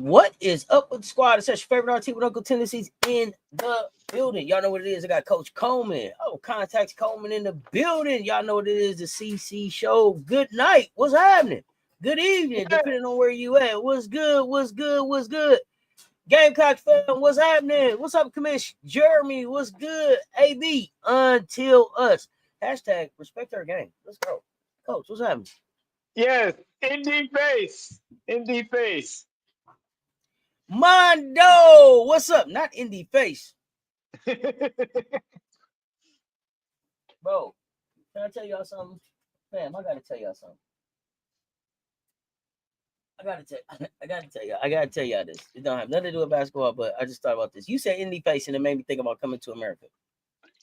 What is up with the squad? It's your favorite RT with Uncle Tendencies in the building. Y'all know what it is. I got Coach Coleman. Oh, contacts Coleman in the building. Y'all know what it is. The CC show. Good night. What's happening? Good evening, depending on where you at. What's good? What's good? What's good? Gamecock fam, what's happening? What's up, Commish? Jeremy, what's good? AB, until us. Hashtag respect our game. Let's go. Coach, what's happening? Yes, indie face. Indie face. Mondo, what's up? Not indie face. Bro, can I tell y'all something? Fam, I gotta tell y'all something. I gotta tell y'all this. It don't have nothing to do with basketball, but I just thought about this. You said indie face, and it made me think about Coming to America,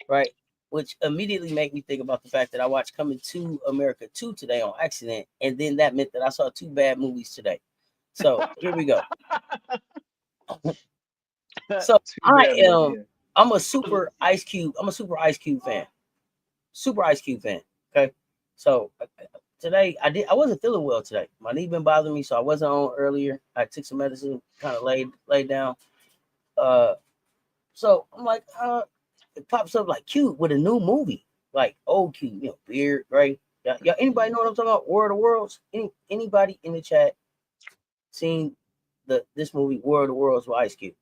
right? Which immediately made me think about the fact that I watched Coming to America 2 today on accident, and then that meant that I saw 2 bad movies today. So here we go. So I'm a super Ice Cube fan. Super Ice Cube fan. Okay. So today I wasn't feeling well today. My knee been bothering me, so I wasn't on earlier. I took some medicine, kind of laid down. So I'm like, it pops up like Cube with a new movie, like old Cube, you know, beard, right? Y'all, anybody know what I'm talking about? War of the Worlds? Anybody in the chat seen this movie, War of the Worlds with Ice Cube?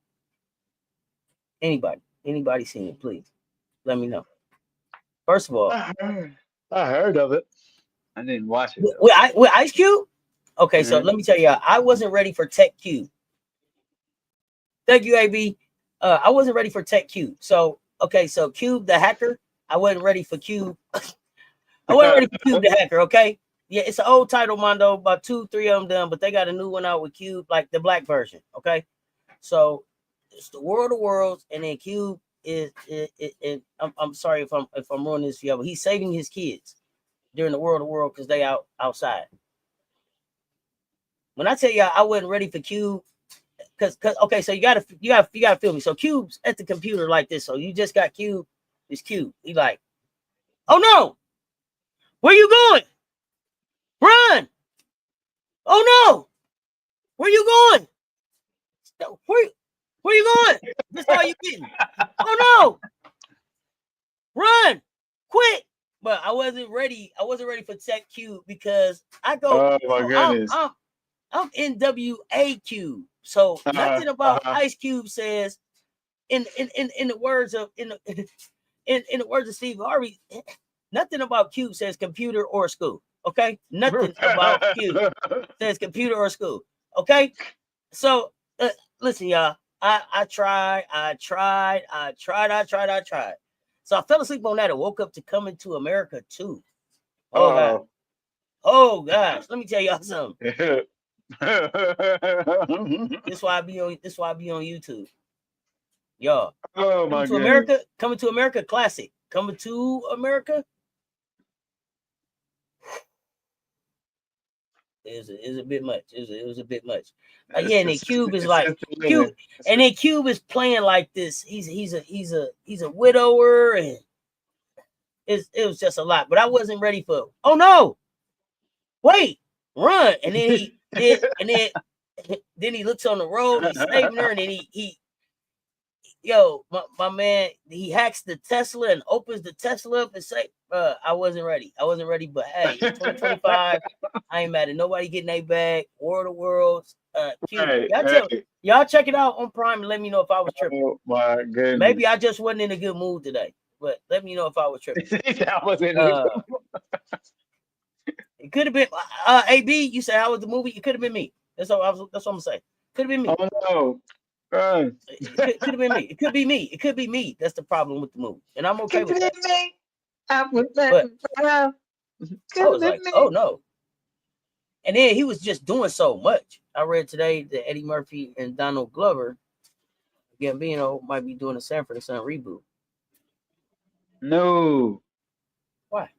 Anybody seen it? Please let me know. First of all, I heard of it. I didn't watch it. With Ice Cube? Okay, so let me tell you, I wasn't ready for Tech Cube. Thank you, AB. I wasn't ready for Tech Cube. So, okay, so Cube the hacker, I wasn't ready for Cube. I wasn't ready for Cube the hacker, okay? Yeah, it's an old title, Mondo, about 2-3 of them done, but they got a new one out with Cube, like the black version, okay? So it's the World of Worlds, and then Cube is I'm sorry if I'm ruining this for you, but he's saving his kids during the World of World because they outside. When I tell you I wasn't ready for Cube, because okay, so you gotta feel me. So Cube's at the computer like this. So you just got Cube. It's Cube. He like, oh no, where you going? Run! Oh no, where you going? Where you going? This all you getting? Oh no, run, quit! But I wasn't ready. I wasn't ready for Tech Cube because I go. Oh my goodness. I'm NWA Cube. So nothing about Ice Cube says in the words of in the words of Steve Harvey, nothing about Cube says computer or school. Okay, nothing about Cube says computer or school. Okay, so listen, y'all. I tried. So I fell asleep on that and woke up to Coming to America 2. Oh god. Oh gosh. Let me tell y'all something. This why I be on YouTube. Y'all. Oh my goodness. Coming to America classic. Coming to America. It was a bit much. It was a bit much. Yeah, and then Cube is like Cube, and then Cube is playing like this. He's a widower, and it was just a lot. But I wasn't ready for. Oh no! Wait, run! And then he did, and then he looks on the road. He's saving her, and then he Yo, my man, he hacks the Tesla and opens the Tesla up and say, I wasn't ready. But hey, it's 2025. I ain't mad at nobody getting their bag. World of Worlds. Right, y'all check it out on Prime and let me know if I was tripping. Oh my goodness. Maybe I just wasn't in a good mood today, but let me know if I was tripping. I was in a good mood. It could have been AB. You said how was the movie? It could have been me. That's what I'm gonna say. Could have been me. Oh no. It could have been me. It could be me. It could be me. That's the problem with the movie, and I'm okay with that. But I was like, oh no. And then he was just doing so much. I read today that Eddie Murphy and Donald Glover, Gambino, might be doing a Sanford and Son reboot. No. Why?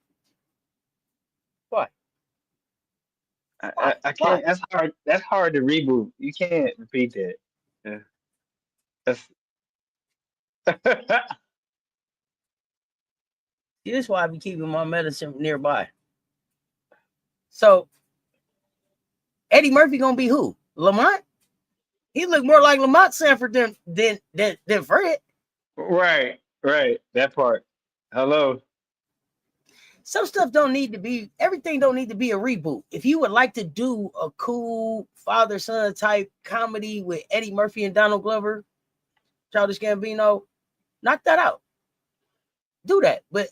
I can't. That's hard. That's hard to reboot. You can't repeat that. Yeah. That's. See, this is why I be keeping my medicine nearby. So Eddie Murphy gonna be who? Lamont? He look more like Lamont Sanford than Fred. Right. That part. Hello. Some stuff don't need to be. Everything don't need to be a reboot. If you would like to do a cool father-son type comedy with Eddie Murphy and Donald Glover, Childish Gambino, knock that out. Do that, but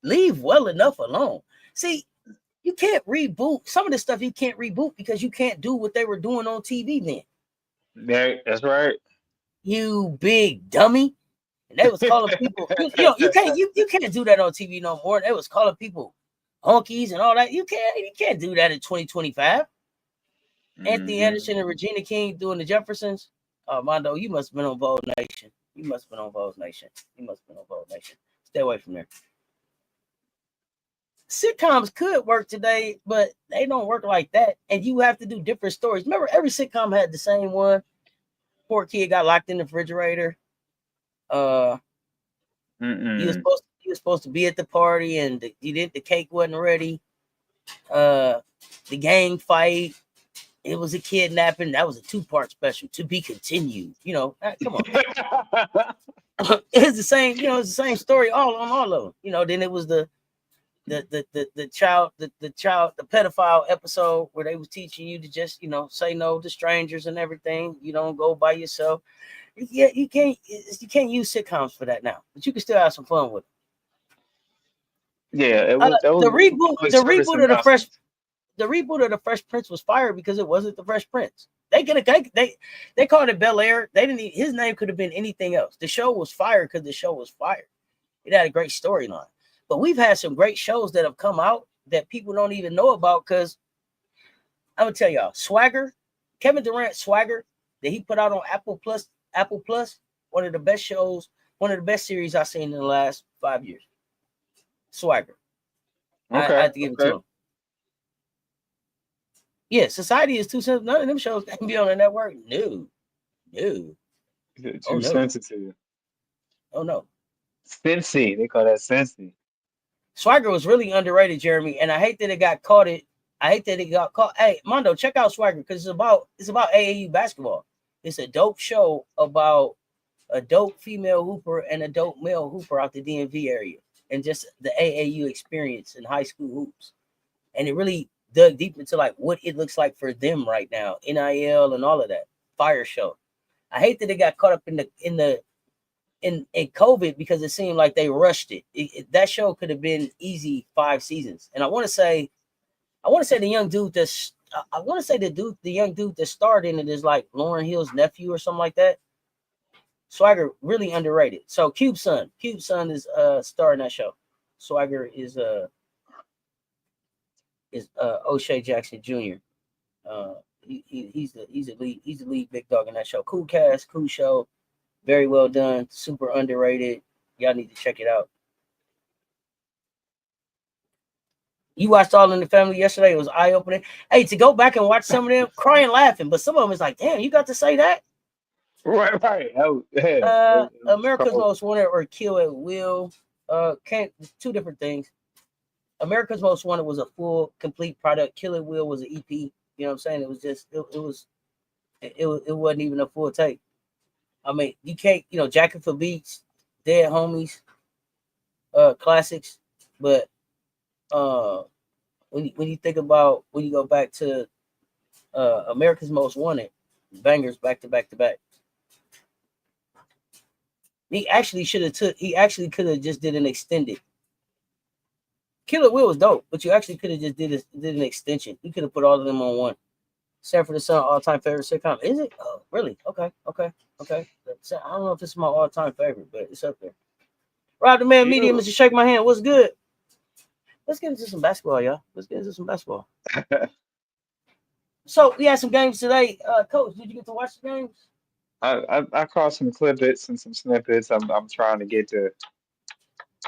leave well enough alone. See, you can't reboot some of the stuff. You can't reboot because you can't do what they were doing on TV then. Yeah, that's right. You big dummy. And they was calling people, you can't do that on TV no more. They was calling people honkies and all that. You can't do that in 2025. Anthony Anderson and Regina King doing the Jeffersons. Mondo, you must have been on Vogue Nation. Stay away from there. Sitcoms could work today, but they don't work like that. And you have to do different stories. Remember, every sitcom had the same one. Poor kid got locked in the refrigerator. He was supposed to be at the party, and the cake wasn't ready. The gang fight. It was a kidnapping. That was a 2-part special to be continued. Come on. It's the same. It's the same story all of them. Then it was the pedophile episode where they was teaching you to just say no to strangers and everything. You don't go by yourself. Yeah, you can't use sitcoms for that now, but you can still have some fun with it. Yeah, the reboot of the Fresh Prince was fired because it wasn't the Fresh Prince. They called it Bel Air. His name could have been anything else. The show was fired because the show was fired. It had a great storyline. But we've had some great shows that have come out that people don't even know about because I'm gonna tell y'all, Swagger, Kevin Durant's Swagger that he put out on Apple Plus, one of the best shows, one of the best series I've seen in the last 5 years. Swagger. Okay. I have to give it to him. Yeah, Society is too sensitive. None of them shows can be on the network. No. Too sensitive. Oh no. Cincy. They call that Cincy. Swagger was really underrated, Jeremy, and I hate that it got caught. Hey, Mondo, check out Swagger because it's about AAU basketball. It's a dope show about a dope female hooper and a dope male hooper out the DMV area and just the AAU experience in high school hoops. And it really dug deep into like what it looks like for them right now, NIL and all of that. Fire show. I hate that it got caught up in COVID because it seemed like they rushed it. That show could have been easy 5 seasons. And I want to say the young dude the young dude that starred in it is like Lauryn Hill's nephew or something like that. Swagger really underrated. So Cube's son is starring that show. Swagger is O'Shea Jackson Jr. He's the lead big dog in that show. Cool cast, cool show, very well done, super underrated. Y'all need to check it out. You watched All in the Family yesterday. It was eye-opening. Hey, to go back and watch some of them, crying, laughing, but some of them is like, damn, you got to say that? Right. America's Most Wanted or Kill at Will. Two different things. America's Most Wanted was a full, complete product. Kill at Will was an EP. You know what I'm saying? It was just, it wasn't even a full take. I mean, you can't, Jacket for Beats, Dead Homies, classics. But when you think about when you go back to America's Most Wanted, bangers back to back to back. He actually could have just did an extended. Killer Will was dope, but you actually could have just did an extension. You could have put all of them on one. Sanford and Son, all-time favorite sitcom. Is it? Oh, really? Okay. I don't know if this is my all-time favorite, but it's up there. Rob the Man Medium, Mr. Shake My Hand. What's good? Let's get into some basketball, y'all. So we had some games today. Coach, did you get to watch the games? I caught some clippets and some snippets. I'm trying to get the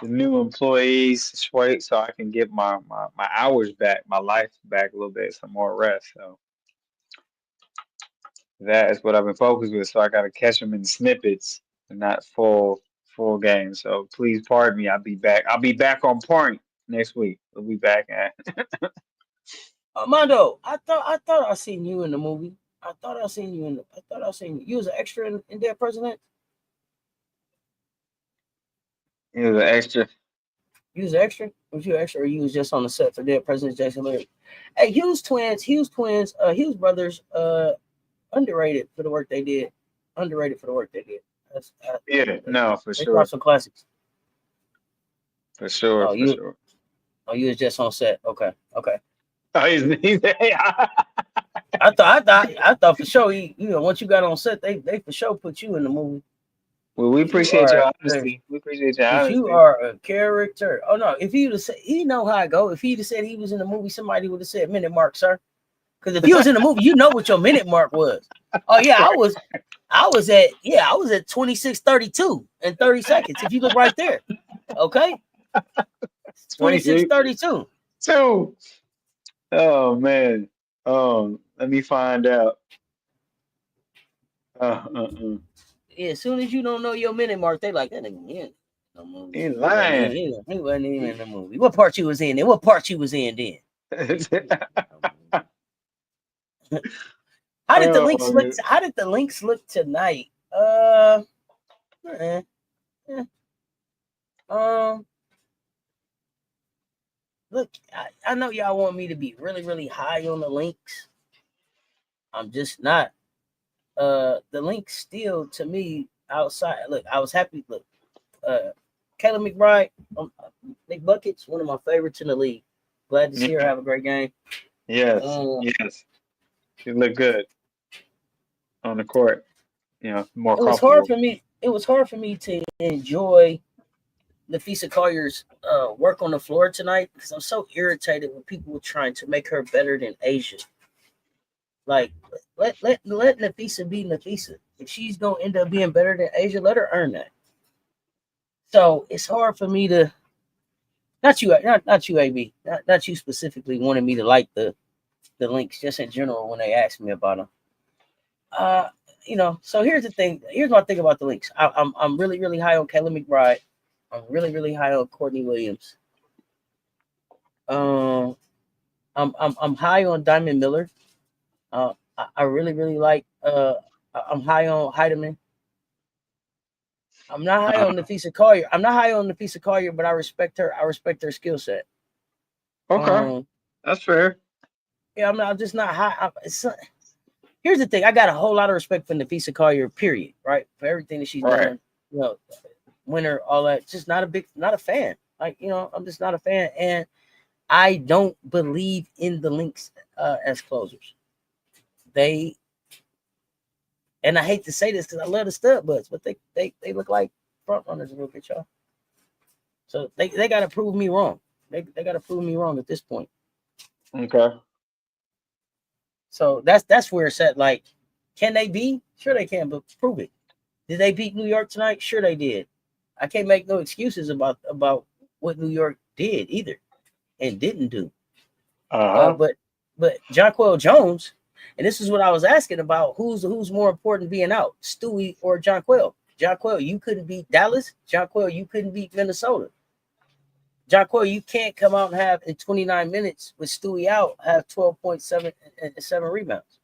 new employees straight so I can get my hours back, my life back a little bit, some more rest. So that is what I've been focused with. So I got to catch them in snippets and not full games. So please pardon me. I'll be back. I'll be back on point next week. We'll be back at. Armando, I thought I seen you in the movie. I thought I seen you. You was an extra in Dead President. It was an extra. You was an extra? Was you an extra, or you was just on the set for Dead President Jason Leary? Hey, Hughes Hughes brothers, underrated for the work they did. For they sure. brought some classics. For sure. Oh, you was just on set. Okay. Oh, he's I thought for sure. Once you got on set, they for sure put you in the movie. Well, we appreciate your honesty. You are a character. Oh no! If he would have said, he know how I go. If he'd have said he was in the movie, somebody would have said minute mark, sir. Because if you was in the movie, you know what your minute mark was. Oh yeah, I was at 26:32 and 30 seconds. If you look right there, okay, 26:32. Two. Oh man. Let me find out. Yeah, as soon as you don't know your minute mark, they like that nigga in no movie. He lying. He wasn't even in the movie. What part you was in? Then what part you was in then? How did the links look? How did the links look tonight? Look, I know y'all want me to be really, really high on the links. I'm just not. The links still to me outside. Look, I was happy. Look, Kayla McBride, Nick Buckets, one of my favorites in the league. Glad to see her have a great game. Yes. She looked good on the court. More. It was hard for me. It was hard for me to enjoy Nafisa Collier's work on the floor tonight because I'm so irritated when people were trying to make her better than Asia. Like, let Nafisa be Nafisa. If she's gonna end up being better than Asia, let her earn that. So it's hard for me to not you, AB, not you specifically wanted me to like the links just in general when they asked me about them. So here's the thing. Here's my thing about the links. I'm really, really high on Kayla McBride. I'm really, really high on Courtney Williams. I'm high on Diamond Miller. I really, really like. I'm high on Heidemann. I'm not high on Nafisa Collier. But I respect her. I respect her skill set. Okay, that's fair. Yeah, I'm just not high. Here's the thing. I got a whole lot of respect for Nafisa Collier. Period. Right, for everything that she's done. Winner, all that. Just not a fan. I'm just not a fan, and I don't believe in the links as closers. And I hate to say this because I love the stud butts, but they look like front runners a little bit, y'all. So they got to prove me wrong. They got to prove me wrong at this point. Okay. So that's where it's at. Like, can they be? Sure they can, but prove it. Did they beat New York tonight? Sure they did. I can't make no excuses about what New York did either and didn't do. But Jonquel Jones, and this is what I was asking about, who's more important being out, Stewie or Jonquel? Jonquel, you couldn't beat Dallas. Jonquel, you couldn't beat Minnesota. Jonquel, you can't come out and have in 29 minutes with Stewie out, have 12.7 and 7 rebounds.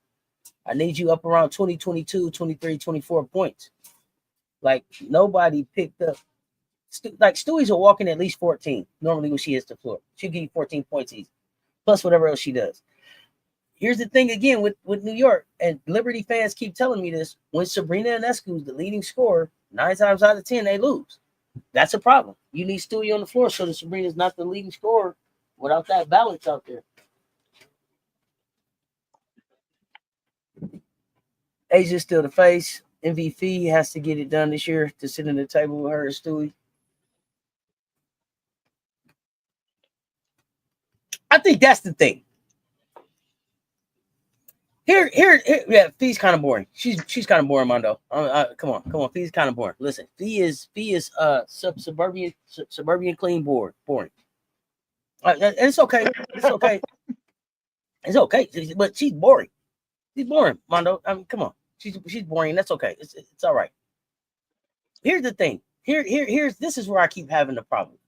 I need you up around 20, 22, 23, 24 points. Like nobody picked up. Like Stewie's a walking at least 14 normally when she hits the floor. She'll give you 14 points easy, plus whatever else she does. Here's the thing again with New York, and Liberty fans keep telling me this: when Sabrina Ionescu is the leading scorer, 9 times out of 10 they lose. That's a problem. You need Stewie on the floor so that Sabrina's not the leading scorer without that balance out there. Asia's still the face. MVP has to get it done this year to sit in the table with her and Stewie. I think that's the thing. Here, yeah, Fee's kind of boring. She's kind of boring, Mondo. Come on. Fee's kind of boring. Listen, Fee is suburban clean boring. It's okay. It's okay. But she's boring. She's boring, Mondo. I mean, come on. She's boring. That's okay. It's all right. Here's the thing. This is where I keep having the problem.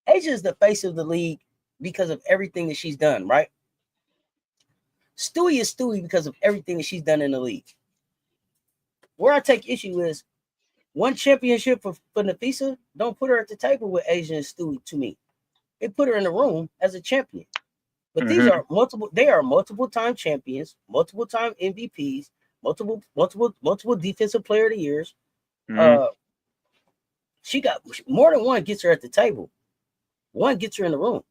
Asia is the face of the league because of everything that she's done, right? Stewie is Stewie because of everything that she's done in the league. Where I take issue is one championship for Nafisa, don't put her at the table with Asia and Stewie to me. They put her in the room as a champion. But these are multiple time champions, multiple time MVPs, multiple defensive player of the years. She got more than one gets her at the table. One gets her in the room.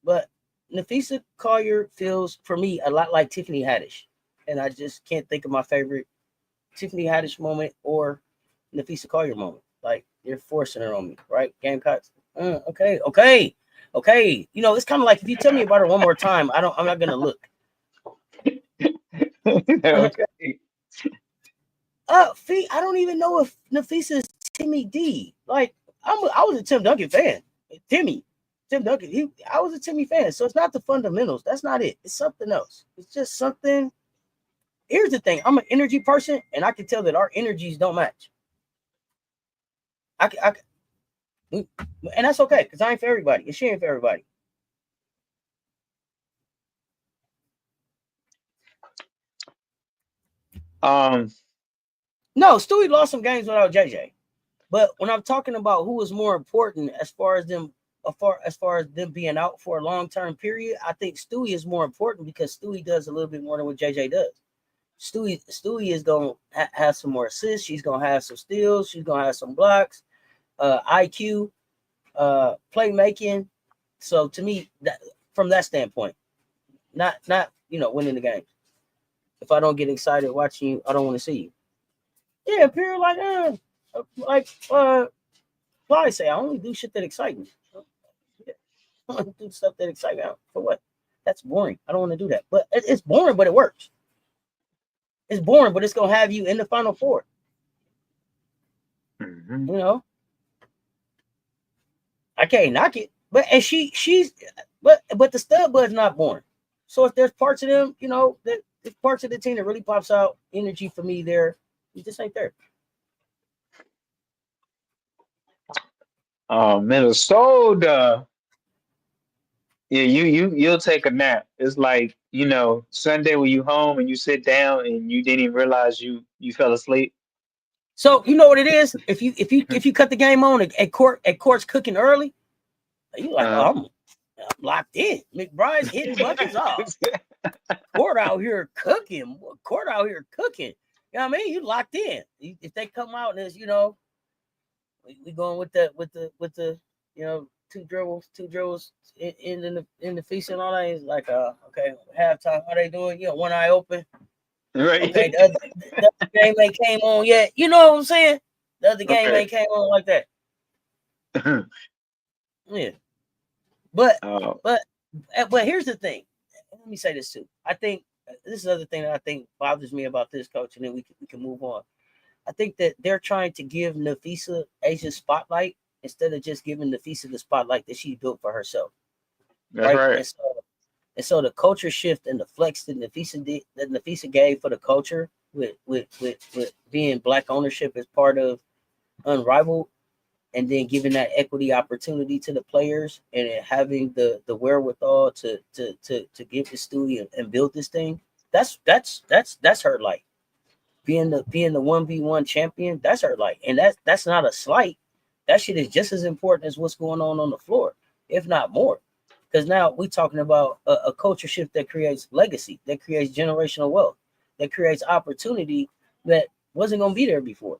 But Nafisa Collier feels, for me, a lot like Tiffany Haddish. And I just can't think of my favorite Tiffany Haddish moment or Nafisa Collier moment. Like, they're forcing her on me, right? Gamecocks. Okay. You know, it's kind of like if you tell me about her one more time, I'm not going to look. Okay. Fee, I don't even know if Nafisa is Timmy D. Like, I was a Tim Duncan fan. Tim Duncan. I was a Timmy fan. So it's not the fundamentals. That's not it. It's something else. It's just something. Here's the thing. I'm an energy person, and I can tell that our energies don't match. And that's okay, because I ain't for everybody, and she ain't for everybody. No, Stewie lost some games without JJ. But when I'm talking about who is more important as far as them being out for a long-term period, I think Stewie is more important because Stewie does a little bit more than what JJ does. Stewie is going to have some more assists. She's going to have some steals. She's going to have some blocks, IQ, playmaking. So to me, from that standpoint, not winning the game. If I don't get excited watching you, I don't want to see you. Yeah, period. I say I only do shit that excites me. Yeah. I only do stuff that excites me. For what? That's boring. I don't want to do that. But it's boring, but it works. It's boring, but it's gonna have you in the Final Four. You know, I can't knock it. But and she's the stud bud's not boring. So if there's parts of them, you know, that there's parts of the team that really pops out energy for me there, you just ain't there. Minnesota. Yeah, you'll take a nap. It's like, you know, Sunday when you home and you sit down and you didn't even realize you fell asleep. So you know what it is? If you cut the game on at court's cooking early, you like, I'm locked in. McBride's hitting buckets off. Court out here cooking. You know what I mean? You locked in. If they come out and it's, you know, we going with the you know, two dribbles in the feast and all that. It's like okay, halftime. How they doing? You know, one eye open. Right. Okay, the other game ain't came on yet. You know what I'm saying? The other game ain't came on like that. Yeah. But here's the thing. Let me say this too. I think this is the other thing that I think bothers me about this, coach, and then we can move on. I think that they're trying to give Nafisa Asia's spotlight instead of just giving Nafisa the spotlight that she built for herself. That's right. And so the culture shift and the flex that Nafisa gave for the culture with being Black ownership as part of Unrivaled, and then giving that equity opportunity to the players and having the wherewithal to give the studio and build this thing. That's her light. being the 1v1 champion, that's her light. And that's not a slight. That shit is just as important as what's going on the floor, if not more. Because now we're talking about a culture shift that creates legacy, that creates generational wealth, that creates opportunity that wasn't gonna be there before.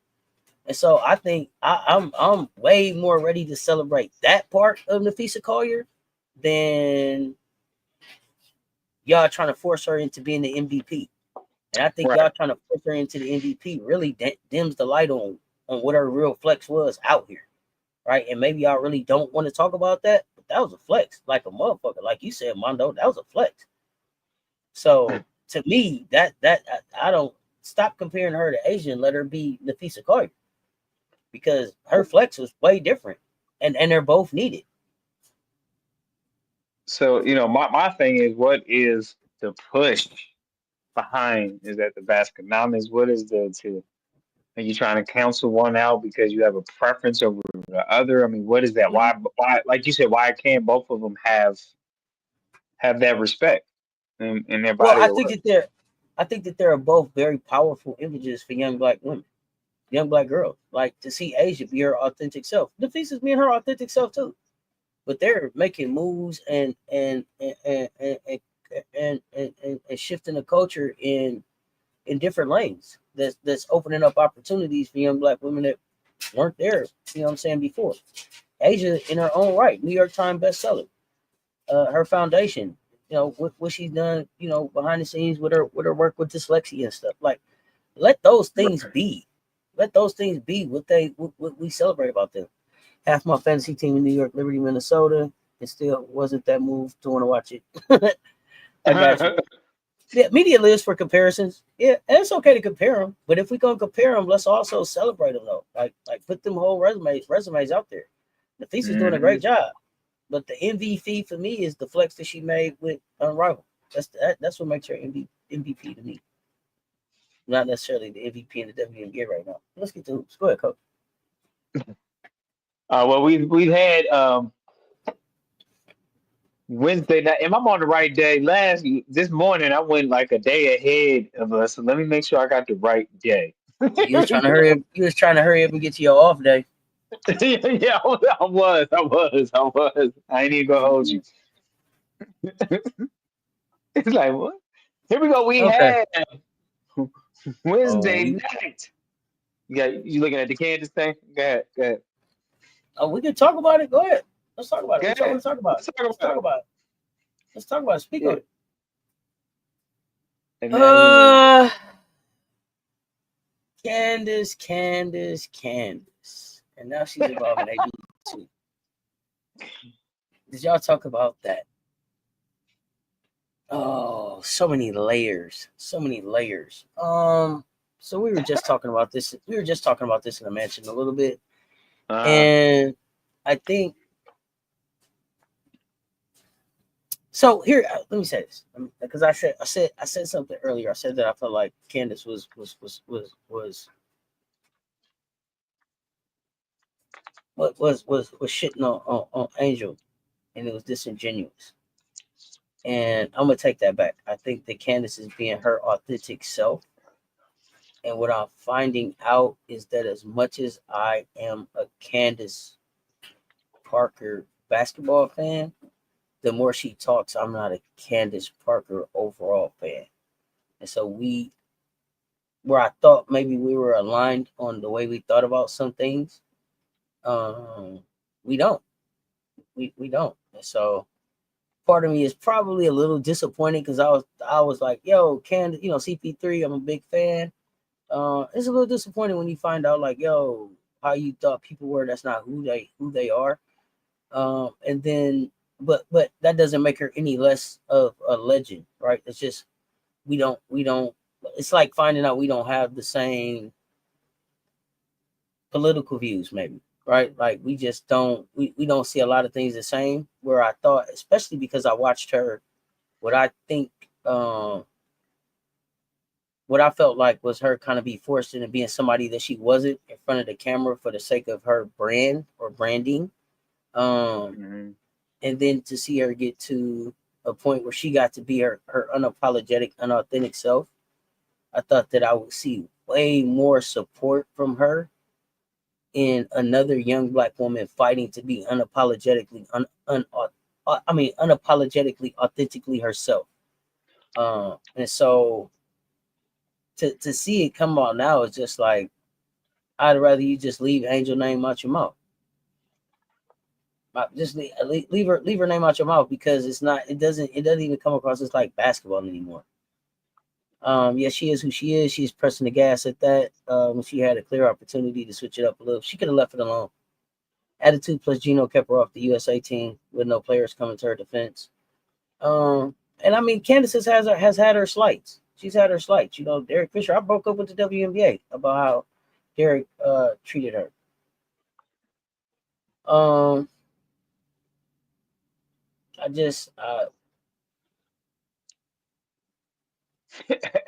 And so I think I'm way more ready to celebrate that part of Nafisa Collier than y'all trying to force her into being the MVP. And I think y'all trying to force her into the MVP really dims the light on what her real flex was out here, right? And maybe y'all really don't want to talk about that, but that was a flex, like a motherfucker, like you said, Mondo. That was a flex. So to me, that I don't stop comparing her to Asia and let her be Nafisa Collier, because her flex was way different, and they're both needed. So, my thing is, what is the push behind is that the Basconomics? What is are you trying to cancel one out because you have a preference over the other? I mean, what is that? Why, like you said, why can't both of them have that respect in their Well, body of work? I think that they're both very powerful images for young black women, young black girls. Like to see Asia be her authentic self. Nafisa's being her authentic self too, but they're making moves and shifting the culture in different lanes. That's opening up opportunities for young black women that weren't there. You know what I'm saying before. Asia, in her own right, New York Times bestseller. Her foundation, what she's done, behind the scenes with her work with dyslexia and stuff. Like, let those things be. Let those things be what we celebrate about them. Half my fantasy team in New York, Liberty, Minnesota. It still wasn't that move to want to watch it. I got you. Yeah, media lives for comparisons. Yeah, and it's okay to compare them, but if we're gonna compare them, let's also celebrate them though. Like put them whole resumes out there. Nafisa's doing a great job, but the MVP for me is the flex that she made with Unrivaled. That's what makes her MVP to me. Not necessarily the MVP in the WNBA right now. Let's get to hoops. Go ahead, coach. Well, we've had Wednesday night. Am I on the right day? This morning, I went like a day ahead of us. So let me make sure I got the right day. You was trying to hurry up. You was trying to hurry up and get to your off day. Yeah, I was. I ain't even gonna hold you. It's like what? Here we go. We Okay. had Oh, Wednesday night. You looking at the Kansas thing? Go ahead. Go ahead. we can talk about it. Go ahead. Let's talk about it. Go What y'all want ahead. to talk about? Let's talk Let's talk about about it. Let's talk about it. Speak it. on it. And I mean, Candace. And now she's involved in AB too. Did y'all talk about that? Oh, so many layers. So many layers. So we were just talking about this. We were just talking about this in the mansion a little bit. And I think so here, let me say this, because I said something earlier. I said that I felt like Candace was shitting on Angel, and it was disingenuous. And I'm gonna take that back. I think that Candace is being her authentic self. And what I'm finding out is that as much as I am a Candace Parker basketball fan, the more she talks, I'm not a Candace Parker overall fan. And so where I thought maybe we were aligned on the way we thought about some things, we don't. We don't. And so part of me is probably a little disappointed because I was like, yo, Candace, CP3, I'm a big fan. It's a little disappointing when you find out like, yo, how you thought people were, that's not who they are. And then but that doesn't make her any less of a legend, right? It's just we don't it's like finding out we don't have the same political views, maybe, right? Like we just we don't see a lot of things the same. Where I thought, especially because I watched her, what I think what I felt like was her kind of be forced into being somebody that she wasn't in front of the camera for the sake of her brand or branding. And then to see her get to a point where she got to be her unapologetic, unauthentic self, I thought that I would see way more support from her in another young black woman fighting to be unapologetically unapologetically authentically herself. And so to see it come out now is just like, I'd rather you just leave Angel name out your mouth. Just leave her name out your mouth, because it doesn't even come across as like basketball anymore. Yeah, she is who she is. She's pressing the gas at that. When she had a clear opportunity to switch it up a little, she could have left it alone. Attitude plus Gino kept her off the USA team with no players coming to her defense. And I mean, Candace has had her slights. She's had her slights. You know, Derek Fisher. I broke up with the WNBA about how Derek treated her. I just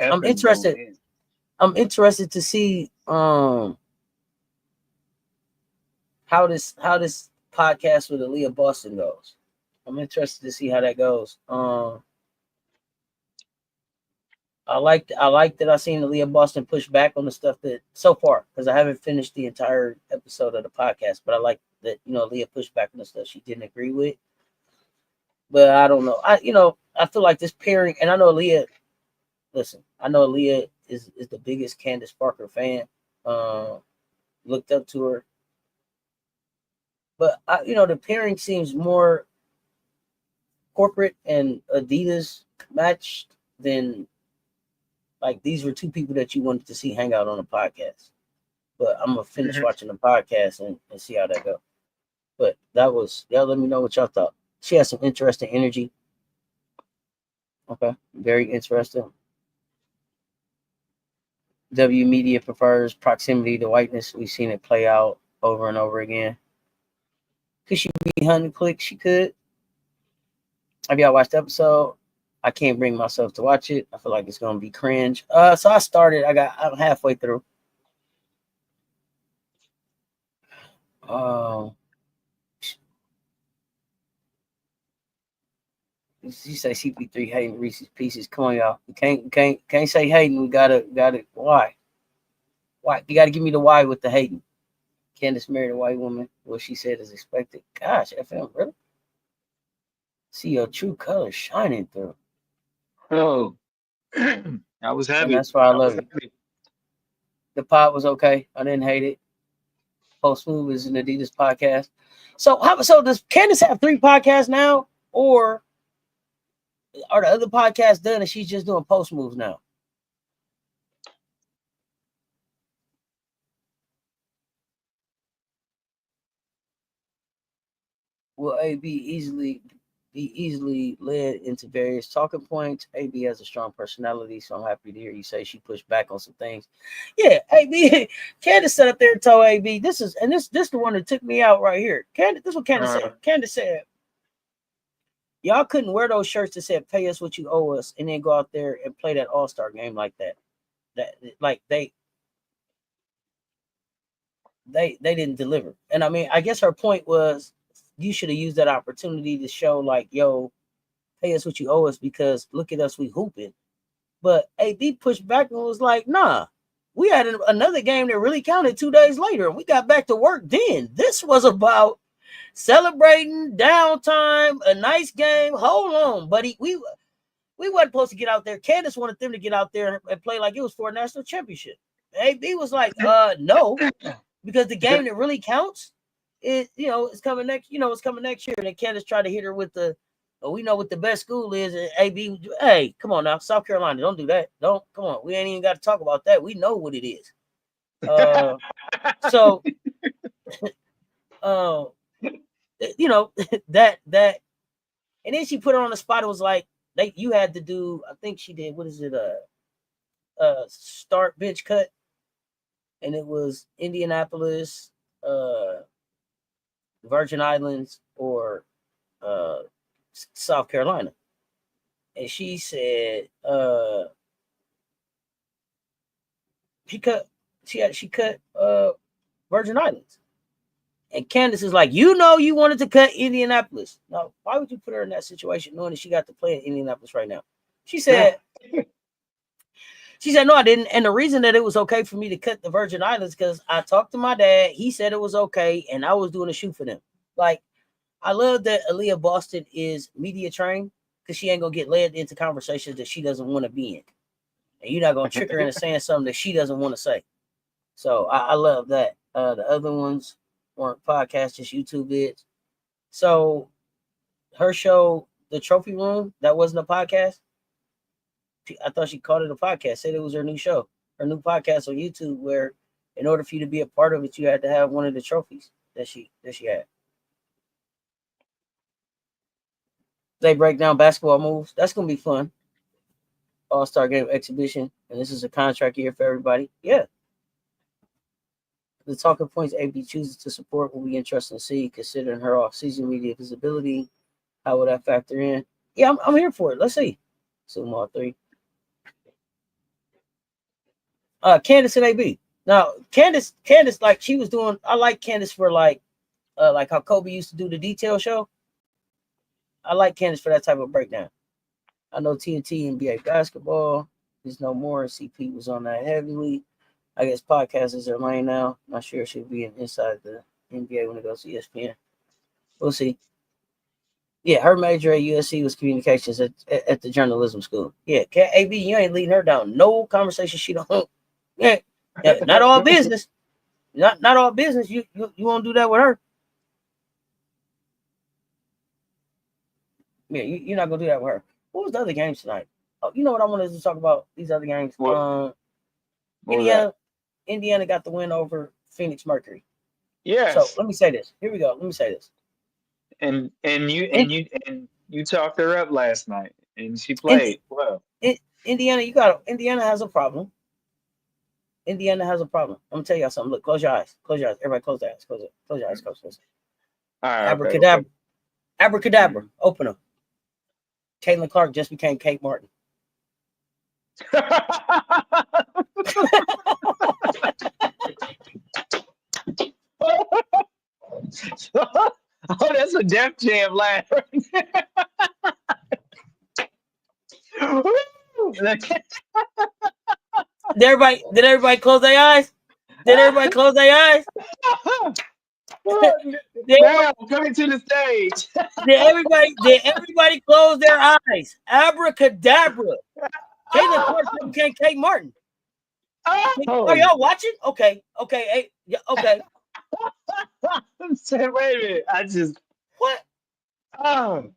I'm interested. I'm interested to see how this podcast with Aaliyah Boston goes. I'm interested to see how that goes. I like that I seen Aaliyah Boston push back on the stuff that so far, because I haven't finished the entire episode of the podcast, but I like that, you know, Aaliyah pushed back on the stuff she didn't agree with. But I don't know. I feel like this pairing, and I know Aaliyah. Listen, I know Aaliyah is the biggest Candace Parker fan. Looked up to her, but the pairing seems more corporate and Adidas matched than like these were two people that you wanted to see hang out on a podcast. But I'm gonna finish watching the podcast and see how that goes. But that was, y'all let me know what y'all thought. She has some interesting energy. Okay, very interesting. W media prefers proximity to whiteness. We've seen it play out over and over again. Could she be hunting clicks? She could. Have y'all watched the episode? I can't bring myself to watch it. I feel like it's gonna be cringe. So I started. I'm halfway through. You say CP3 hating Reese's Pieces. Come on, y'all. We can't say hating. We gotta. Why? Why? You gotta give me the why with the hating. Candace married a white woman. What she said is expected. Gosh, FM, really? See your true colors shining through. Oh, I was happy. And that's why I love it. The pod was okay. I didn't hate it. Post Move is an Adidas podcast. So does Candace have 3 podcasts now, or are the other podcasts done and she's just doing Post Moves now? Will AB be easily led into various talking points? AB has a strong personality, so I'm happy to hear you say she pushed back on some things. Yeah, AB, Candace sat up there and told AB, this the one that took me out right here. Candace, this is what Candace said. Candace said, y'all couldn't wear those shirts that said "Pay us what you owe us" and then go out there and play that All-Star game like that. That like they didn't deliver. And I mean, I guess her point was, you should have used that opportunity to show like, yo, pay us what you owe us, because look at us, we hooping. But AB pushed back and was like, nah, we had another game that really counted 2 days later, and we got back to work then. This was about celebrating downtime, a nice game. Hold on, buddy. We wasn't supposed to get out there. Candace wanted them to get out there and play like it was for a national championship. AB was like, no, because the game that really counts it's coming next. It's coming next year. And then Candace tried to hit her with the, we know what the best school is. And AB, hey, come on now, South Carolina, don't do that. Don't, come on. We ain't even got to talk about that. We know what it is. So, that, and then she put her on the spot. It was like, you had to do, I think she did, what is it? Start bench cut. And it was Indianapolis, Virgin Islands, or South Carolina. And she said she cut Virgin Islands. And Candace is like, you wanted to cut Indianapolis. Now, why would you put her in that situation knowing that she got to play in Indianapolis right now? She said She said, no, I didn't. And the reason that it was okay for me to cut the Virgin Islands, because I talked to my dad. He said it was okay. And I was doing a shoot for them. Like, I love that Aaliyah Boston is media trained, because she ain't going to get led into conversations that she doesn't want to be in. And you're not going to trick her into saying something that she doesn't want to say. So I love that. The other ones weren't podcasts, just YouTube vids. So her show, The Trophy Room, that wasn't a podcast. I thought she called it a podcast. Said it was her new show, her new podcast on YouTube, where in order for you to be a part of it, you had to have one of the trophies that she had. They break down basketball moves. That's gonna be fun. All-Star Game exhibition, and this is a contract year for everybody. Yeah. The talking points AB chooses to support will be interesting to see, considering her off-season media visibility. How would that factor in? Yeah, I'm here for it. Let's see. Zoom all three. Candace and AB. Now, Candace, like she was doing. I like Candace for like how Kobe used to do the detail show. I like Candace for that type of breakdown. I know TNT NBA basketball is no more. CP was on that heavily. I guess podcasters are lame now. Not sure she'll be inside the NBA when it goes to ESPN. We'll see. Yeah, her major at USC was communications at the journalism school. Yeah, AB, you ain't leading her down no conversation she don't. Yeah, not all business. Not all business. You won't do that with her. Yeah, you're not gonna do that with her. What was the other games tonight? Oh, you know what I wanted to talk about these other games. What Indiana got the win over Phoenix Mercury. Yes. So let me say this. Here we go. Let me say this. And you talked her up last night, and she played well. Indiana has a problem. Indiana has a problem. I'm gonna tell y'all something. Look, close your eyes. Close your eyes. Everybody, close their eyes. Close it. Close your eyes. Close it. All right, Abracadabra. okay. Abracadabra. Open them. Caitlin Clark just became Kate Martin. Oh, that's a Def Jam laugh. Did everybody close their eyes? Did everybody close their eyes? Now coming to the stage. Did everybody close their eyes? Abracadabra. Caitlin Clark became Kate Martin. Oh. Are y'all watching? Okay. Okay. Okay. Wait a minute. I just what? Oh.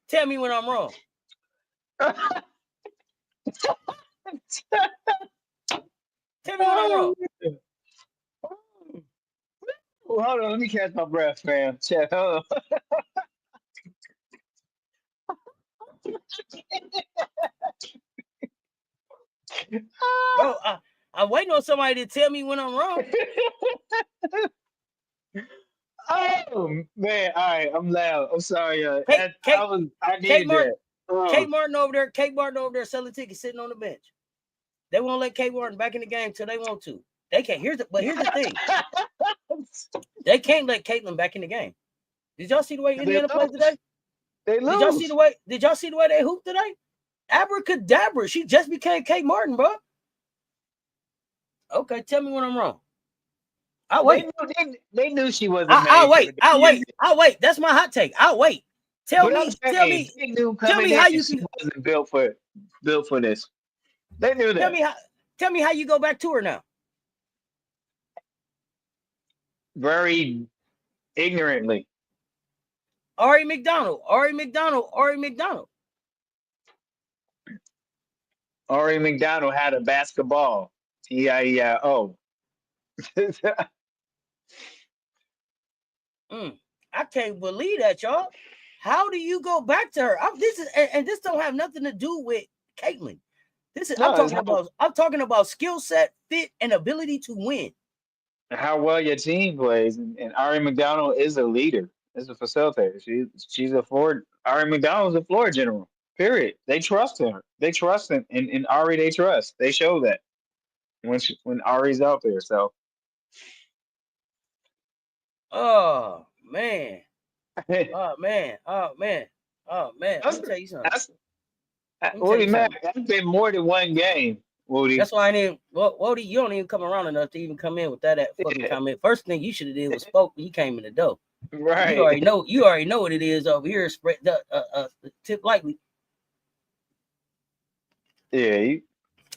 Tell me when I'm wrong. Tell me when I'm wrong. Well, hold on, let me catch my breath, fam. Hold on. Bro, I'm waiting on somebody to tell me when I'm wrong. Oh man, all right, I'm loud. I'm sorry. I needed Martin, that. Kate Martin over there. Kate Martin over there selling tickets, sitting on the bench. They won't let Kate Martin back in the game till they want to. They can't. Here's the thing. They can't let Caitlin back in the game. Did y'all see the way Indiana played today? They lose. Did y'all see the way they hooped today? Abracadabra. She just became Kate Martin, bro. Okay, tell me when I'm wrong. I'll wait. They knew she wasn't. I'll wait. That's my hot take. I'll wait. Tell me how you she wasn't built for this. They knew that. Tell me how you go back to her now. Very ignorantly. Ari McDonald. Ari McDonald had a basketball. E-I-E-I-O. I can't believe that, y'all. How do you go back to her? This don't have nothing to do with Caitlin. I'm talking about skill set, fit, and ability to win. How well your team plays, and Ari McDonald is a leader, is a facilitator. She's a floor. Ari McDonald's a floor general. Period. They trust her. They trust him, and Ari they trust. They show that when Ari's out there. So. Oh man. Oh man. Oh man, let me tell you something. Woody Mac, that's been more than one game, Woody. That's why I didn't. Well, Woody, you don't even come around enough to even come in with that fucking comment. First thing you should have did was spoke when he came in the door. Right. You already know. You already know what it is over here. Spread the tip lightly. Yeah, you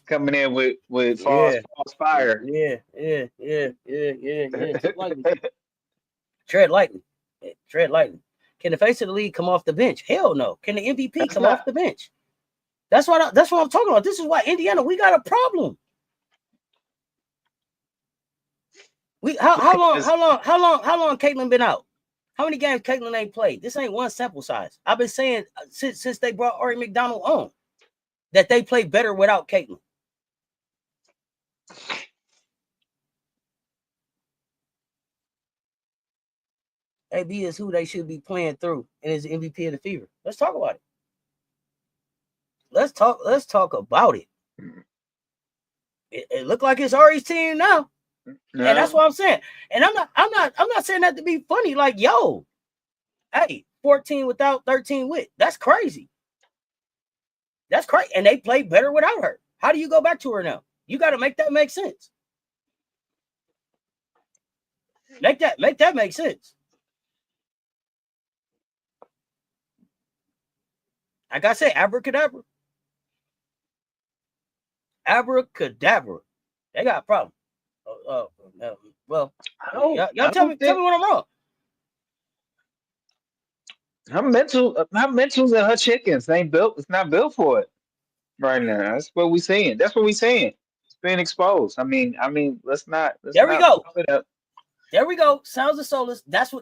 coming in with false fire. Yeah. Tip lightly. Tread lightly. Tread lightly. Can the face of the league come off the bench? Hell no. Can the MVP come off the bench? That's what I'm talking about. This is why Indiana, we got a problem. How long Caitlin been out? How many games Caitlin ain't played? This ain't one sample size. I've been saying since they brought Ari McDonald on that they play better without Caitlin. AB is who they should be playing through and is MVP of the Fever. Let's talk about it. Let's talk about it. It looked like it's Ari's team now. No. And that's what I'm saying. And I'm not saying that to be funny. Like, yo, hey, 14 without 13 with. That's crazy. That's crazy. And they play better without her. How do you go back to her now? You got to make that make sense. Make that make sense. Like I say, abracadabra. Abracadabra. They got a problem. Well, y'all tell me when I'm wrong. Her mentals and her chickens ain't built. It's not built for it right now. That's what we saying. It's being exposed. I mean, let's not. There we go. There we go. Sounds of Solace. That's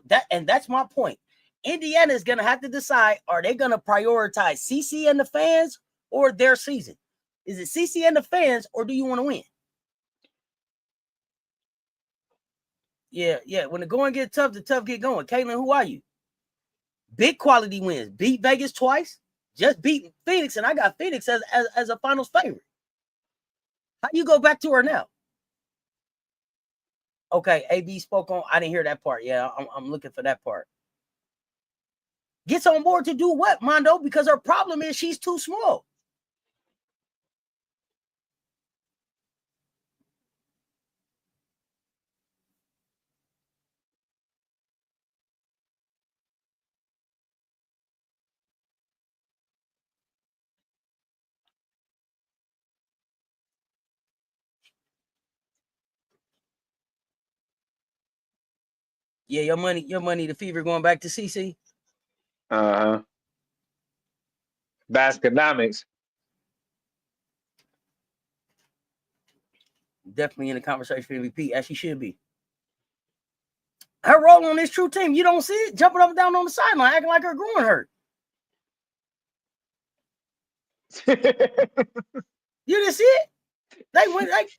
my point. Indiana is gonna have to decide: are they gonna prioritize CC and the fans or their season? Is it CC and the fans, or do you want to win? Yeah. When the going get tough, the tough get going. Caitlin, who are you? Big quality wins. Beat Vegas twice. Just beat Phoenix, and I got Phoenix as a finals favorite. How you go back to her now? Okay, AB spoke on. I didn't hear that part. Yeah, I'm looking for that part. Gets on board to do what, Mondo? Because her problem is she's too small. Yeah, your money, the Fever going back to CC. Baskenomics. Definitely in the conversation for MVP, as she should be. Her role on this true team, you don't see it jumping up and down on the sideline, acting like her groin hurt. You didn't see it? They went like,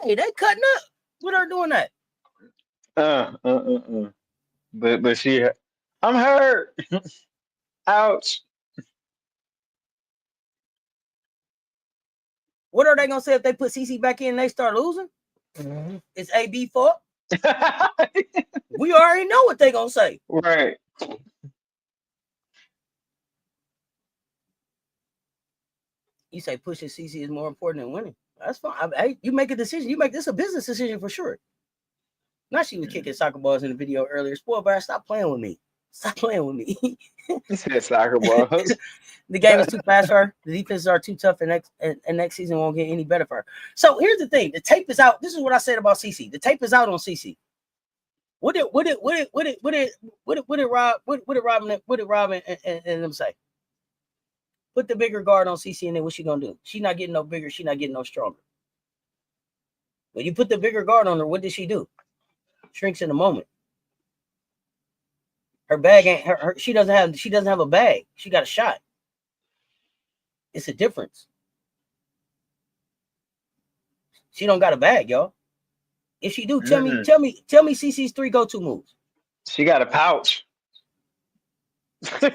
hey, they cutting up with her doing that. But she, I'm hurt. Ouch. What are they gonna say if they put CC back in and they start losing? Mm-hmm. It's AB fault. We already know what they gonna say. Right. You say pushing CC is more important than winning. That's fine. You make a decision. You make this a business decision for sure. Now she was kicking soccer balls in the video earlier. Spoiled brat, stop playing with me. Stop playing with me. He said soccer balls. The game is too fast for her. The defenses are too tough, and next season won't get any better for her. So here's the thing: the tape is out. This is what I said about CC. The tape is out on CC. What did Robin and them say? Put the bigger guard on CC, and then what's she gonna do? She's not getting no bigger. She's not getting no stronger. When you put the bigger guard on her, what did she do? Shrinks in a moment. Her bag ain't her. She doesn't have a bag. She got a shot. It's a difference. She don't got a bag, y'all. If she do, tell me CC's 3 go-to moves. She got a pouch. She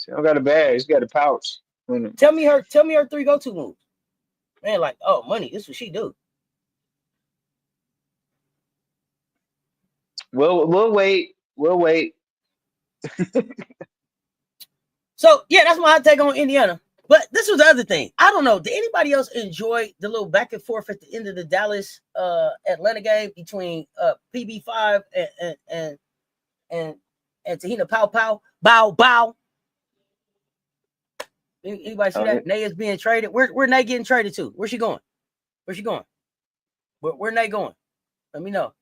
don't got a bag. She got a pouch. Tell me her 3 go-to moves. Man, like, oh, money. This is what she do. We'll wait. So yeah, that's my hot take on Indiana. But this was the other thing. I don't know. Did anybody else enjoy the little back and forth at the end of the Dallas Atlanta game between PB5 and Tahina Pow Bow? Anybody see that? Nay is being traded. Where Nay getting traded to? Where's she going? Where's she going? Where Nay going? Let me know.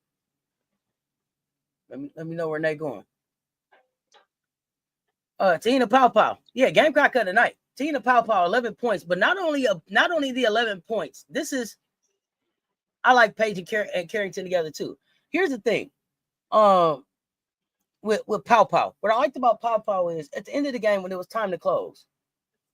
Let me know where Nay going. Tahina Pow. Yeah, Gamecock of the night. Tahina Pow 11 points, but not only the 11 points. This is I like Paige and Carrington together too. Here's the thing. With Pow. What I liked about Pow is at the end of the game when it was time to close,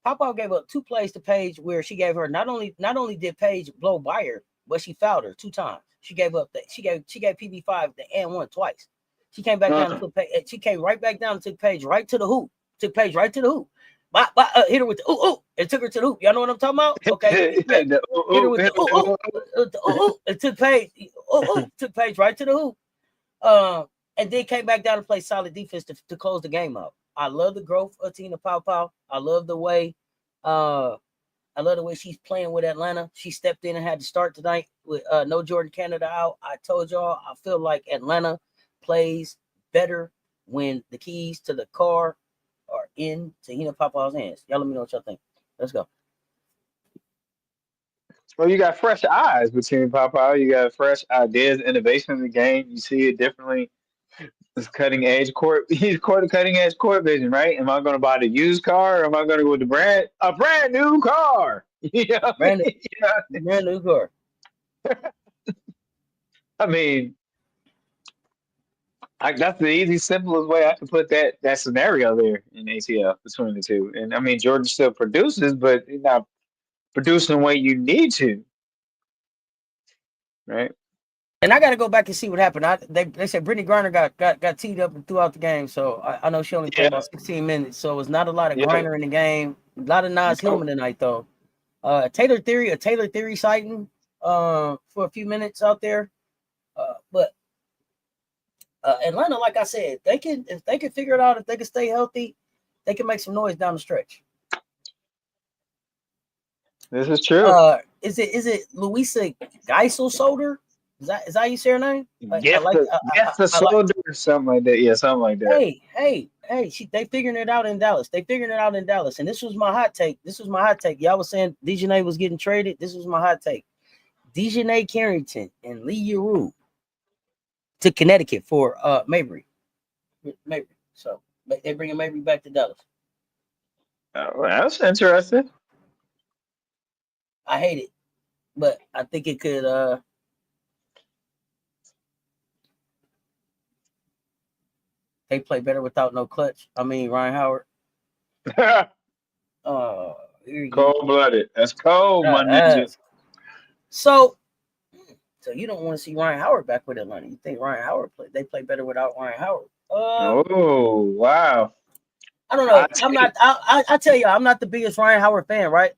Pow gave up 2 plays to Paige where she gave her not only did Paige blow by her, but she fouled her 2 times. She gave PB5 the and 1 twice. She came back down and took Paige. She came right back down and took Paige right to the hoop. Took Paige right to the hoop. Hit her with the ooh. It took her to the hoop. Y'all know what I'm talking about? Okay. Yeah. Hit her with the ooh. It took Paige. Took Paige right to the hoop. And then came back down and played solid defense to close the game out. I love the growth of Tahina Pow. I love the way she's playing with Atlanta. She stepped in and had to start tonight with no Jordan Canada out. I told y'all I feel like Atlanta plays better when the keys to the car are in Tahina Pow's hands. Y'all let me know what y'all think. Let's go. Well, you got fresh eyes between Pow. You got fresh ideas, innovation in the game. You see it differently. It's cutting edge court. He's cutting edge court vision, right? Am I going to buy the used car, or am I going to go with a brand new car? Brand new car. I mean, that's the easy, simplest way I can put that scenario there in ATL between the two. And I mean, Jordan still produces, but he's not producing what you need to, right? And I got to go back and see what happened. They said Brittany Griner got teed up throughout the game, so I know she only played about 16 minutes. So it was not a lot of Griner in the game. A lot of Nas Hillman tonight though. Taylor Theory sighting for a few minutes out there, but Atlanta, like I said, if they can figure it out, if they can stay healthy, they can make some noise down the stretch. This is true. Is it Louisa Geisel-Solder? Is that how you say her name? The Solder or something like that. Yeah, something like that. Hey, they figuring it out in Dallas. And this was my hot take. Y'all was saying Dejanay was getting traded. This was my hot take. Dejanay Carrington and Lee Yeru to Connecticut for Mabry. So they bringing Mabry back to Dallas. Oh, that's interesting. I hate it, but I think it could. They play better without no clutch. I mean, Ryan Howard. Cold-blooded. That's cold, my ninja. So you don't want to see Ryan Howard back with Atlanta. You think Ryan Howard they play better without Ryan Howard? Oh, wow. I don't know. I tell you, I'm not the biggest Ryan Howard fan, right?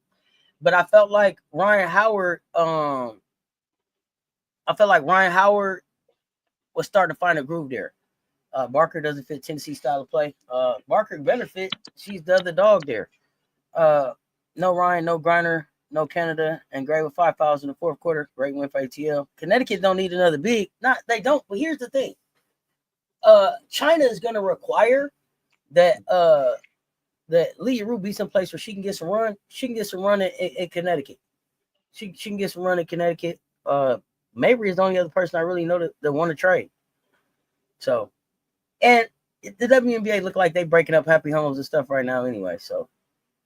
But I felt like Ryan Howard. I felt like Ryan Howard was starting to find a groove there. Barker doesn't fit Tennessee style of play. Barker better fit. She's the other dog there. No Ryan, no Griner, no Canada, and Gray with 5 fouls in the fourth quarter. Great win for ATL. Connecticut don't need another big. They don't. But here's the thing. China is going to require that Leah Rue be someplace where she can get some run. She can get some run in Connecticut. She can get some run in Connecticut. Mabry is the only other person I really know that want to trade. So, and the WNBA look like they breaking up happy homes and stuff right now anyway. So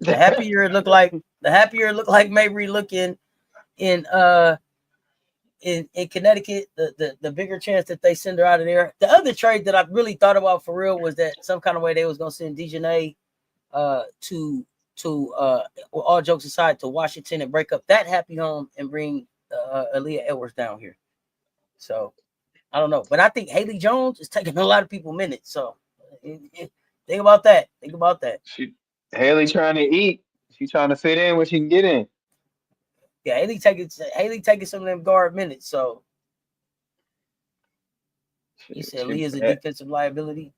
the happier it look like Mabry looking in Connecticut, the bigger chance that they send her out of there. The other trade that I really thought about for real was that some kind of way they was gonna send Dejanay to all jokes aside to Washington and break up that happy home and bring Aaliyah Edwards down here. So I don't know, but I think Haley Jones is taking a lot of people minutes. So think about that. Haley trying to eat. She's trying to fit in where she can get in. Yeah, Haley taking some of them guard minutes. So you said Lee is a defensive liability.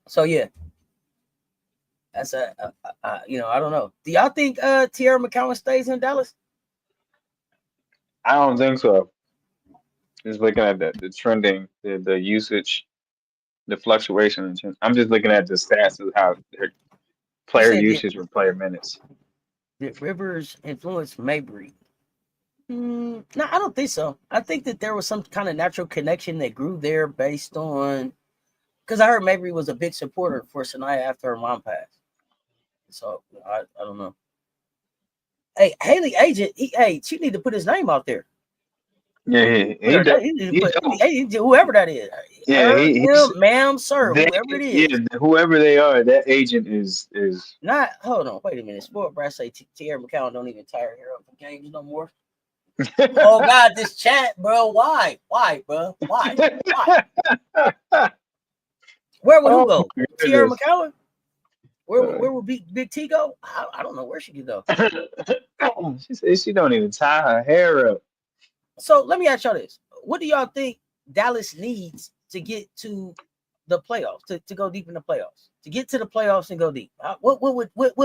So yeah, that's I don't know. Do y'all think Tierra McCowan stays in Dallas? I don't think so. Just looking at the trending, the usage, the fluctuation. I'm just looking at the stats of how their You player said did, usage or player minutes. did Rivers influence Mabry? No, I don't think so. I think that there was some kind of natural connection that grew there based on because I heard Mabry was a big supporter for Sanaya after her mom passed. So I don't know. Hey, Haley Agent, hey, she need to put his name out there. Yeah, He need to he put whoever that is. yeah, Her, he's him, ma'am, sir, they, whoever it yeah, is. whoever they are, that agent is. Not hold on, wait a minute. Sport Brass say Tierra McCown don't even tire her up for games no more. Oh God, this chat, bro. Why, bro? Why? Where would who Oh go? my Tierra goodness. McCowan? Uh, Where would Big T go? I don't know where she could go. she said she don't even tie her hair up. So let me ask y'all this: what do y'all think Dallas needs to get to the playoffs? To go deep in the playoffs? To get to the playoffs and go deep? What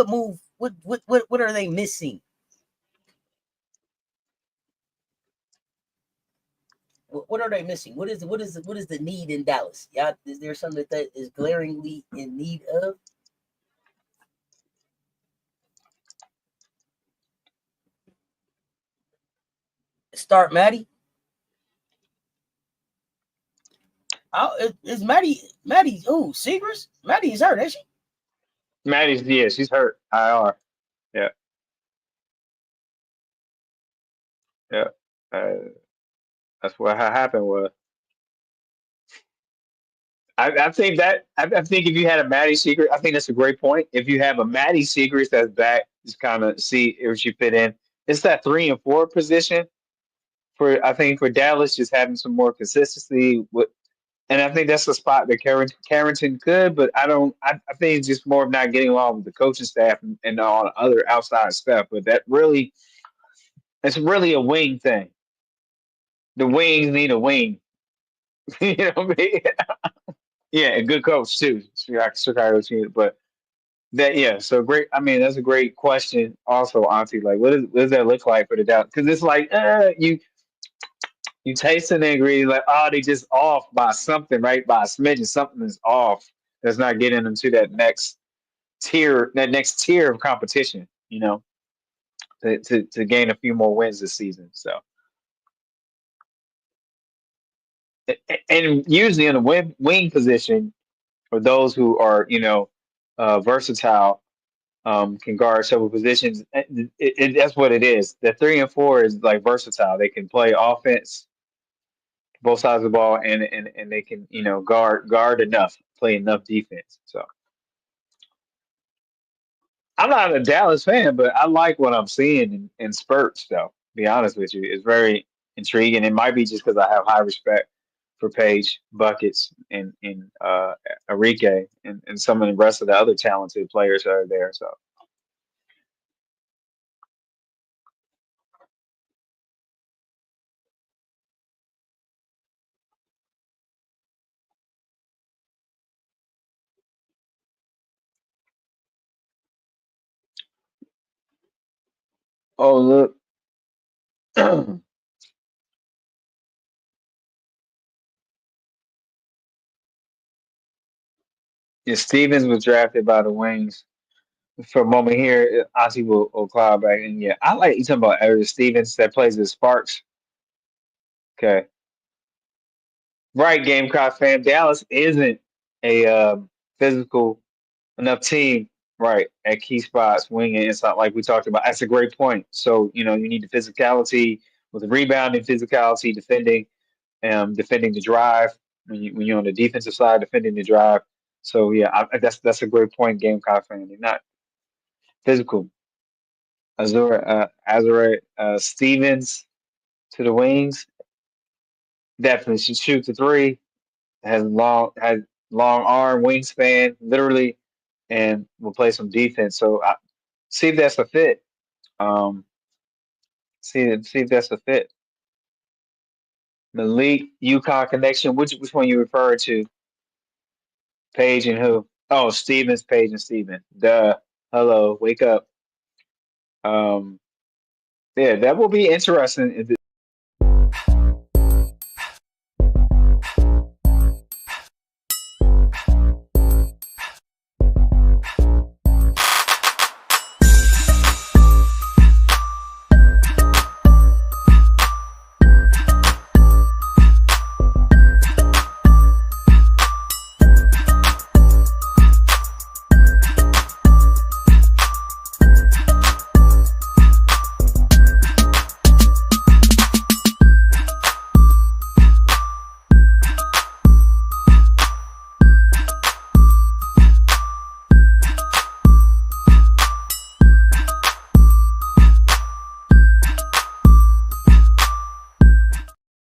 move? What are they missing? What are they missing? What is the need in Dallas? Yeah, is there something that is glaringly in need of? Start Maddie. Is Maddie? Oh, Seagrass? Maddie is hurt, is she? Maddie's yeah, she's hurt. IR. Yeah, yeah. Uh, that's what happened. Was I think that I think if you had a Maddie Secret, I think that's a great point. If you have a Maddie Secrets that's back, just kind of see if she fit in. It's that 3 and 4 position for I think for Dallas, just having some more consistency with, and I think that's a spot that Carrington could, but I don't. I think it's just more of not getting along with the coaching staff and all the other outside stuff. But that really, it's really a wing thing. The wings need a wing. You know what I mean? Yeah, a good coach too. Chicago team, but that yeah. So great. I mean, that's a great question. Also, Auntie, like, what does that look like for the Dallas? Because it's like you tasting the ingredients, like, oh, they just off by something, right? By a smidgen, something is off. That's not getting them to that next tier of competition. You know, to gain a few more wins this season. So, and usually in the wing position, for those who are versatile, can guard several positions. That's what it is. The 3 and 4 is like versatile. They can play offense, both sides of the ball, and they can guard enough, play enough defense. So I'm not a Dallas fan, but I like what I'm seeing in spurts. Though, to be honest with you, it's very intriguing. It might be just because I have high respect for Page, Buckets, and Enrique, and some of the rest of the other talented players that are there. So. Oh look. Yeah, Stevens was drafted by the Wings. For a moment here, Ozzy will cloud back. And yeah, I like you talking about Eric Stevens that plays with Sparks. Okay. Right, Gamecock fan. Dallas isn't a physical enough team, right, at key spots, wing and inside, like we talked about. That's a great point. So, you need the physicality with the rebounding, physicality, defending the drive. When you're on the defensive side, defending the drive. So yeah, that's a great point, Gamecock fan. They're not physical. Azure Stevens to the wings. Definitely should shoot the three. Has long arm wingspan, literally, and will play some defense. So see if that's a fit. Um, see if that's a fit. Malik Yukon connection. Which one you refer to? Page and who? Oh, Stevens, Page, and Steven. Duh. Hello, wake up. Um, yeah, that will be interesting.